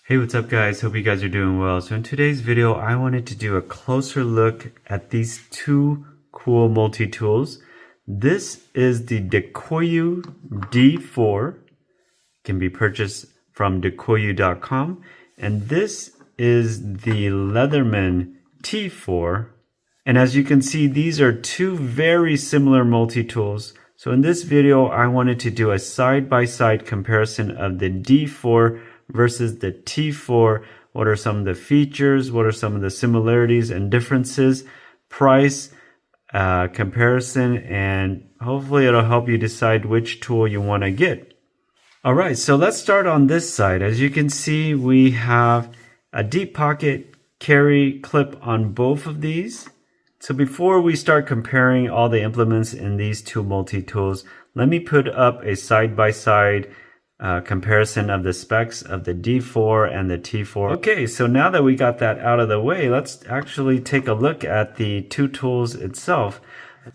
Hey, what's up guys? Hope you guys are doing well. So in today's video, I wanted to do a closer look at these two cool multi-tools. This is the Dakoyu D4, can be purchased from Dakoyu.com, and this is the Leatherman T4. And as you can see, these are two very similar multi-tools. So in this video, I wanted to do a side-by-side comparison of the D4 versus the T4. What are some of the features? What are some of the similarities and differences? Price, comparison, and hopefully it'll help you decide which tool you want to get. All right, so let's start on this side. As you can see, we have a deep pocket carry clip on both of these. So before we start comparing all the implements in these two multi-tools, let me put up a side-by-side comparison of the specs of the D4 and the T4. Okay, so now that we got that out of the way, let's actually take a look at the two tools itself.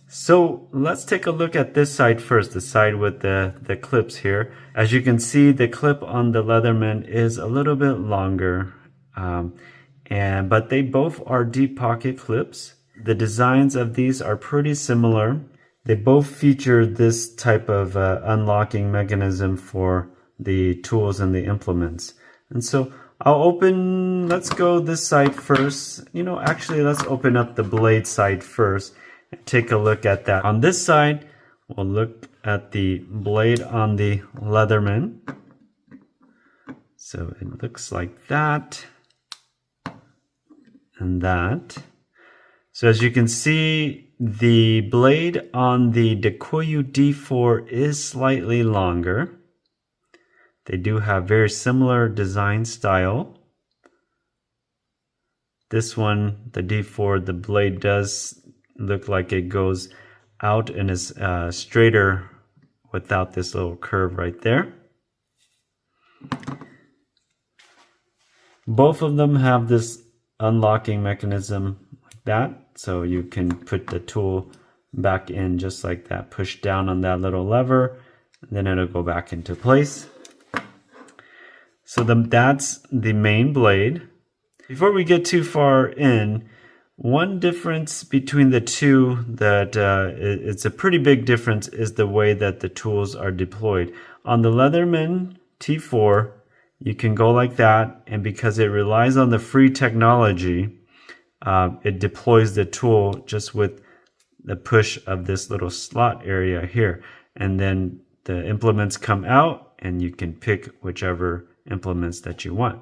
So let's take a look at this side first, the side with the clips here. As you can see, the clip on the Leatherman is a little bit longer, but they both are deep pocket clips. The designs of these are pretty similar. They both feature this type of unlocking mechanism for the tools and the implements. And so let's go this side first. Actually, let's open up the blade side first and take a look at that. On this side, we'll look at the blade on the Leatherman. So it looks like that and that. So as you can see, the blade on the Dakoyu D4 is slightly longer. They do have very similar design style. This one, the D4, the blade does look like it goes out and is straighter without this little curve right there. Both of them have this unlocking mechanism like that. So you can put the tool back in just like that, push down on that little lever, and then it'll go back into place. So that's the main blade. Before we get too far in, one difference between the two that it's a pretty big difference is the way that the tools are deployed. On the Leatherman T4, you can go like that, and because it relies on the free technology, it deploys the tool just with the push of this little slot area here. And then the implements come out and you can pick whichever implements that you want.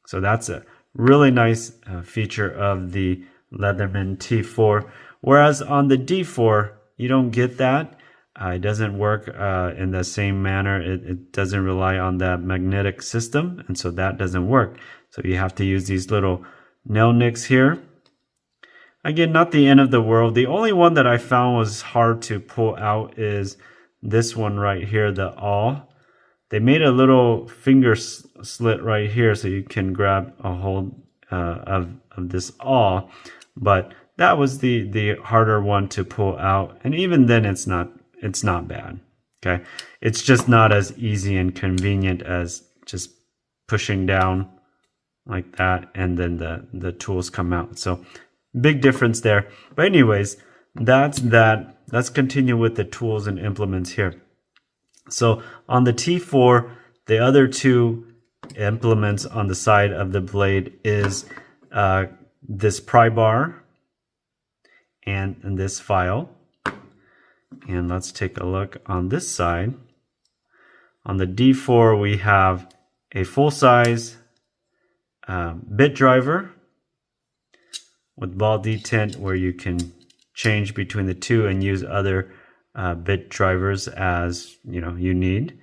So that's a really nice feature of the Leatherman T4. Whereas on the D4, you don't get that. It doesn't work in the same manner. It doesn't rely on that magnetic system. And so that doesn't work. So you have to use these little nail nicks here. Again, not the end of the world. The only one that I found was hard to pull out is this one right here, the awl. They made a little finger slit right here so you can grab a hold of this awl. But that was the harder one to pull out. And even then, it's not bad. Okay, it's just not as easy and convenient as just pushing down like that, and then the tools come out. So big difference there. But anyways, that's that. Let's continue with the tools and implements here. So on the T4, the other two implements on the side of the blade is this pry bar and this file. And let's take a look on this side. On the D4, we have a full-size bit driver with ball detent where you can change between the two and use other bit drivers as you need.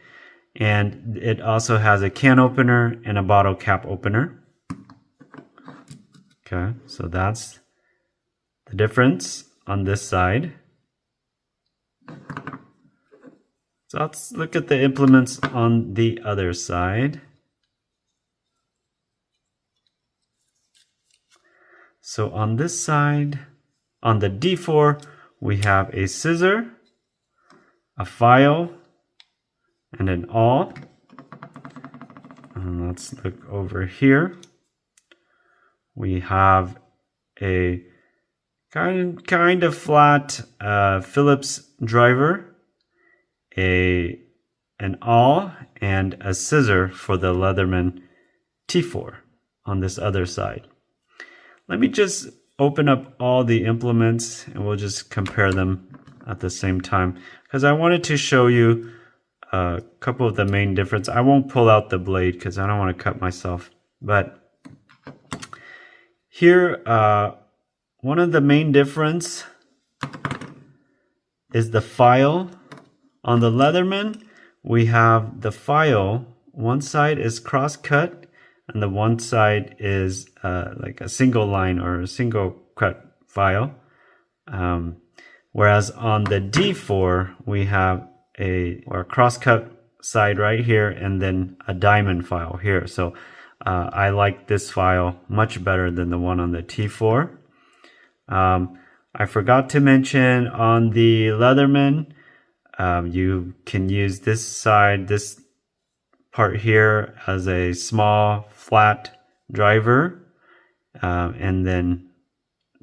And it also has a can opener and a bottle cap opener. Okay, so that's the difference on this side. So let's look at the implements on the other side. So on this side, on the D4, we have a scissor, a file, and an awl. And let's look over here. We have a kind of flat Phillips driver, an awl, and a scissor for the Leatherman T4 on this other side. Let me just open up all the implements and we'll just compare them at the same time, because I wanted to show you a couple of the main differences. I won't pull out the blade because I don't want to cut myself, but here one of the main difference is the file. On the Leatherman, we have the file, one side is cross cut and the one side is like a single line or a single cut file. Whereas on the D4, we have a cross-cut side right here and then a diamond file here. So I like this file much better than the one on the T4. I forgot to mention on the Leatherman, you can use this side, this part here, as a small flat driver, and then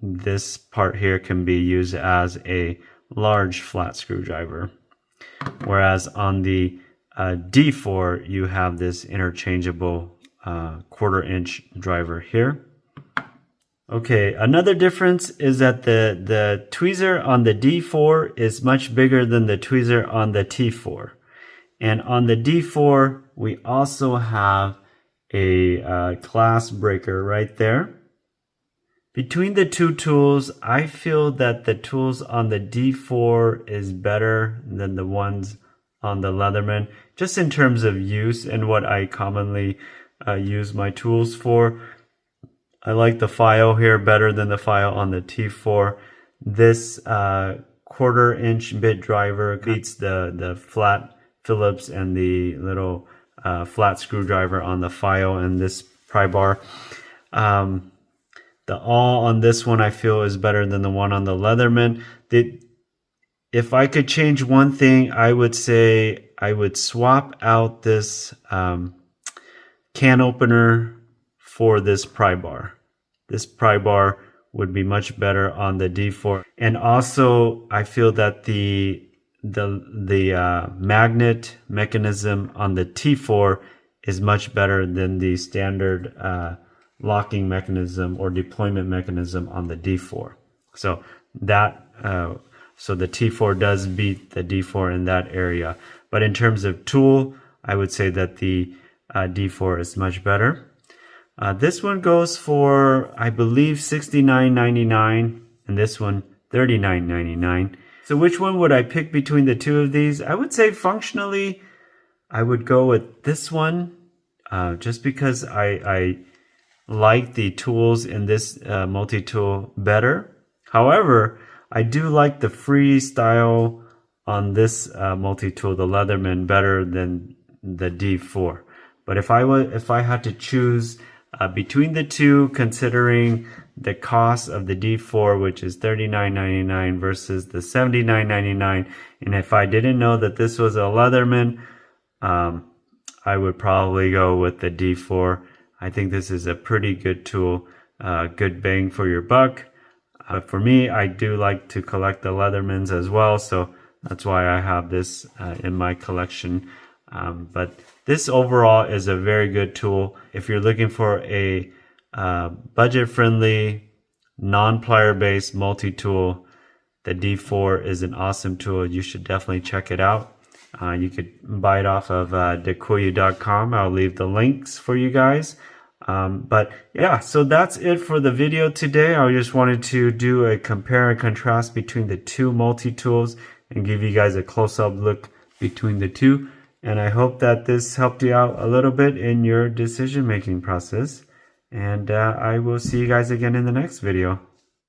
this part here can be used as a large flat screwdriver. Whereas on the D4, you have this interchangeable 1/4 inch driver here. Okay, another difference is that the tweezer on the D4 is much bigger than the tweezer on the T4. And on the D4, we also have a class breaker right there. Between the two tools, I feel that the tools on the D4 is better than the ones on the Leatherman, just in terms of use and what I commonly use my tools for. I like the file here better than the file on the T4. This 1/4 inch bit driver beats the flat Phillips and the little flat screwdriver on the file and this pry bar. The awl on this one I feel is better than the one on the Leatherman. If I could change one thing, I would say I would swap out this can opener for this pry bar. This pry bar would be much better on the D4. And also I feel that the magnet mechanism on the T4 is much better than the standard locking mechanism or deployment mechanism on the D4. So that so the T4 does beat the D4 in that area. But in terms of tool, I would say that the D4 is much better. This one goes for, I believe, $69.99 and this one $39.99. So which one would I pick between the two of these? I would say functionally I would go with this one just because I like the tools in this multi-tool better. However, I do like the freestyle on this multi-tool, the Leatherman, better than the D4. But if I had to choose between the two, considering the cost of the D4, which is $39.99 versus the $79.99, and if I didn't know that this was a Leatherman, I would probably go with the D4. I think this is a pretty good tool, good bang for your buck. For me, I do like to collect the Leathermans as well, so that's why I have this in my collection. But this overall is a very good tool. If you're looking for a budget-friendly, non-plier based multi-tool, the D4 is an awesome tool. You should definitely check it out. You could buy it off of Dakoyu.com. I'll leave the links for you guys. But yeah, so that's it for the video today. I just wanted to do a compare and contrast between the two multi-tools and give you guys a close-up look between the two. And I hope that this helped you out a little bit in your decision-making process. And I will see you guys again in the next video.